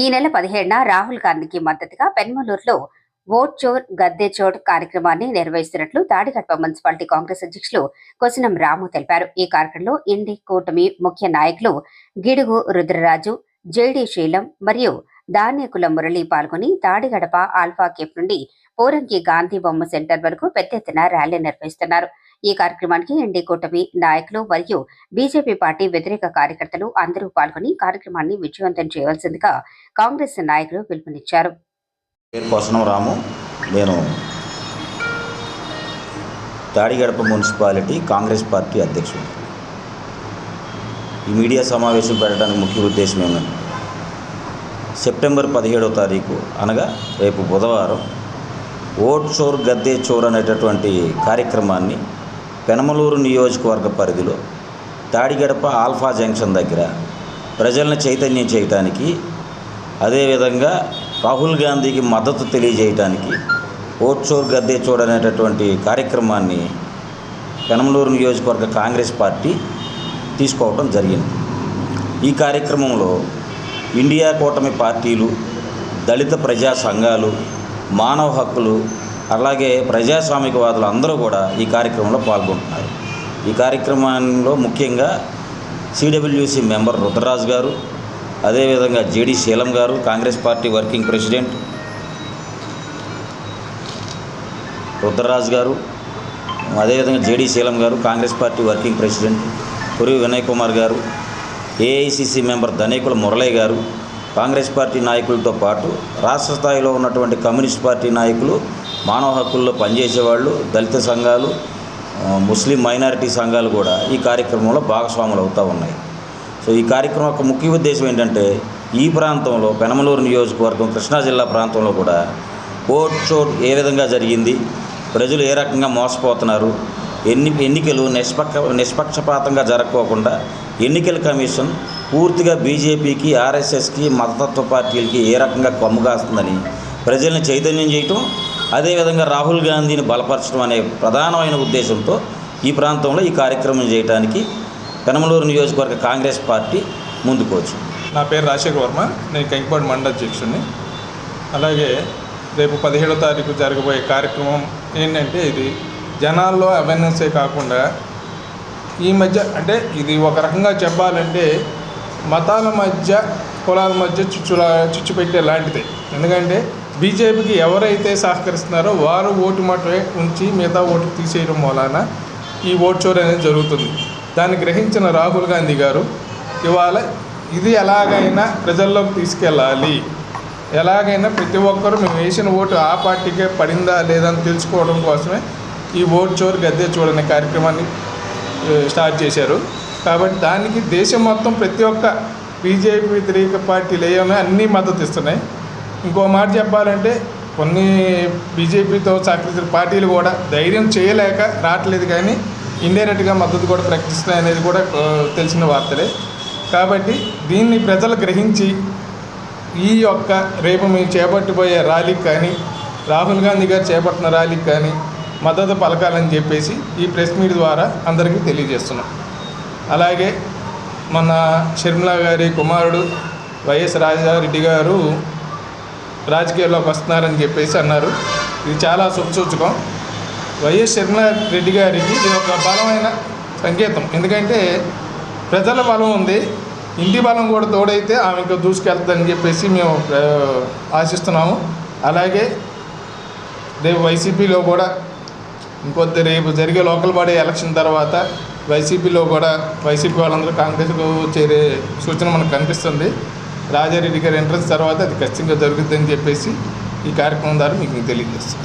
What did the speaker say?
ఈ నెల 17న రాహుల్ గాంధీకి మద్దతుగా పెన్మలూరులో ఓట్ చోర్ గద్దె చోర్ కార్యక్రమాన్ని నిర్వహిస్తున్నట్లు తాడిగట్ప మున్సిపాలిటీ కాంగ్రెస్ అధ్యక్షులు కొసనం రాము తెలిపారు. ఈ కార్యక్రమంలో ఇండి కూటమి ముఖ్య నాయకులు గిడుగు రుద్రరాజు, జేడీ శీలం మరియు ధాన్యకుల మురళి పాల్గొని తాడిగడప ఆల్ఫా కేఫ్ నుండి పోరంకి గాంధీ బొమ్మ సెంటర్ వరకు పెద్ద ఎత్తున ర్యాలీ నిర్వహిస్తున్నారు. ఈ కార్యక్రమానికి ఎన్డీ కూటమి నాయకులు మరియు బీజేపీ పార్టీ వ్యతిరేక కార్యకర్తలు అందరూ పాల్గొని కార్యక్రమాన్ని విజయవంతం చేయవలసిందిగా కాంగ్రెస్ నాయకులు పిలుపునిచ్చారు. రాము, నేను తాడిగడప మున్సిపాలిటీ కాంగ్రెస్ పార్టీ అధ్యక్షుడు. ఈ మీడియా సమావేశం పెట్టడానికి ముఖ్య ఉద్దేశం ఏమంటే సెప్టెంబర్ 17వ తారీఖు అనగా రేపు బుధవారం ఓట్ చోర్ గద్దె చోర్ అనేటటువంటి కార్యక్రమాన్ని పెనమలూరు నియోజకవర్గ పరిధిలో తాడిగడప ఆల్ఫా జంక్షన్ దగ్గర ప్రజలను చైతన్యం చేయటానికి, అదేవిధంగా రాహుల్ గాంధీకి మద్దతు తెలియజేయటానికి ఓట్ చోర్ గద్దె చోర్ అనేటటువంటి కార్యక్రమాన్ని పెనమలూరు నియోజకవర్గ కాంగ్రెస్ పార్టీ తీసుకోవడం జరిగింది. ఈ కార్యక్రమంలో ఇండియా కూటమి పార్టీలు, దళిత ప్రజా సంఘాలు, మానవ హక్కులు, అలాగే ప్రజాస్వామికవాదులు అందరూ కూడా ఈ కార్యక్రమంలో పాల్గొంటున్నారు. ఈ కార్యక్రమంలో ముఖ్యంగా సిడబ్ల్యూసి మెంబర్ రుద్రరాజు గారు, అదేవిధంగా జేడీ శీలం గారు, Congress party working president Rudraraju గారు, అదేవిధంగా జేడీ శీలం గారు, కాంగ్రెస్ పార్టీ వర్కింగ్ ప్రెసిడెంట్ పురి వినయ్ కుమార్ గారు, ఏఐసిసి మెంబర్ ధనేకుల మురళి గారు, కాంగ్రెస్ పార్టీ నాయకులతో పాటు రాష్ట్ర స్థాయిలో ఉన్నటువంటి కమ్యూనిస్ట్ పార్టీ నాయకులు, మానవ హక్కుల్లో పనిచేసేవాళ్ళు, దళిత సంఘాలు, ముస్లిం మైనారిటీ సంఘాలు కూడా ఈ కార్యక్రమంలో భాగస్వాములు అవుతూ ఉన్నాయి. సో ఈ కార్యక్రమం యొక్క ముఖ్య ఉద్దేశం ఏంటంటే ఈ ప్రాంతంలో పెనమలూరు నియోజకవర్గం కృష్ణా జిల్లా ప్రాంతంలో కూడా ఓట్ చోర్ ఏ విధంగా జరిగింది, ప్రజలు ఏ రకంగా మోసపోతున్నారు, ఎన్నికలు నిష్పక్షపాతంగా జరగకోకుండా ఎన్నికల కమిషన్ పూర్తిగా బీజేపీకి, ఆర్ఎస్ఎస్కి, మతతత్వ పార్టీలకి ఏ రకంగా కొమ్ము కాస్తుందని ప్రజల్ని చైతన్యం చేయటం, అదేవిధంగా రాహుల్ గాంధీని బలపరచడం అనే ప్రధానమైన ఉద్దేశంతో ఈ ప్రాంతంలో ఈ కార్యక్రమం చేయడానికి పెనమలూరు నియోజకవర్గ కాంగ్రెస్ పార్టీ ముందుకు వచ్చింది. నా పేరు రాజశేఖర్ వర్మ, నేను కంకిపాడు మండల అధ్యక్షుడిని. అలాగే రేపు 17వ తారీఖు జరగబోయే కార్యక్రమం ఏంటంటే ఇది జనాల్లో అవేర్నెస్సే కాకుండా ఈ మధ్య అంటే ఇది ఒక రకంగా చెప్పాలంటే మతాల మధ్య, కులాల మధ్య చిచ్చు పెట్టే లాంటిదే. ఎందుకంటే బీజేపీకి ఎవరైతే సహకరిస్తున్నారో వారు ఓటు మటే ఉంచి మిగతా ఓటు తీసేయడం మూలాన ఈ ఓట్ చోర్ అనేది జరుగుతుంది. దాన్ని గ్రహించిన రాహుల్ గాంధీ గారు ఇవాళ ఇది ఎలాగైనా ప్రజల్లోకి తీసుకెళ్ళాలి, ఎలాగైనా ప్రతి ఒక్కరూ మేము వేసిన ఓటు ఆ పార్టీకే పడిందా లేదా అని తెలుసుకోవడం కోసమే ఈ ఓట్ చోర్ గద్దె చోర్ అనే కార్యక్రమాన్ని స్టార్ట్ చేశారు. కాబట్టి దానికి దేశం మొత్తం ప్రతి ఒక్క బీజేపీ వ్యతిరేక పార్టీలు ఏమైనా అన్నీ మద్దతు ఇస్తున్నాయి. ఇంకో మాట చెప్పాలంటే కొన్ని బీజేపీతో సహకరించిన పార్టీలు కూడా ధైర్యం చేయలేక రావట్లేదు, కానీ ఇండైరెక్ట్గా మద్దతు కూడా ప్రకటిస్తున్నాయి అనేది కూడా తెలిసిన వార్తలే. కాబట్టి దీన్ని ప్రజలు గ్రహించి ఈ యొక్క రేపు మేము చేపట్టిపోయే ర్యాలీకి కానీ, రాహుల్ గాంధీ గారు చేపట్టిన ర్యాలీకి కానీ మద్దతు పలకాలని చెప్పేసి ఈ ప్రెస్ మీట్ ద్వారా అందరికీ తెలియజేస్తున్నాం. అలాగే మన షర్మిలా గారి కుమారుడు వైఎస్ రాజారెడ్డి గారు రాజకీయాల్లోకి వస్తున్నారని చెప్పేసి అన్నారు. ఇది చాలా శుభసూచకం. వైఎస్ షర్మిలా రెడ్డి గారికి ఇది ఒక బలమైన సంకేతం. ఎందుకంటే ప్రజల బలం ఉంది, ఇంటి బలం కూడా తోడైతే ఆమె ఇంకా దూసుకెళ్తుందని చెప్పేసి మేము ఆశిస్తున్నాము. అలాగే రేపు వైసీపీలో కూడా రేపు జరిగే లోకల్ బాడీ ఎలక్షన్ తర్వాత వైసీపీలో కూడా వైసీపీ వాళ్ళందరూ కాంగ్రెస్కు చేరే సూచన మనకు కనిపిస్తుంది. రాజారెడ్డి గారి ఎంట్రన్స్ తర్వాత అది ఖచ్చితంగా జరుగుతుందని చెప్పేసి ఈ కార్యక్రమం ద్వారా మీకు తెలియజేస్తాం.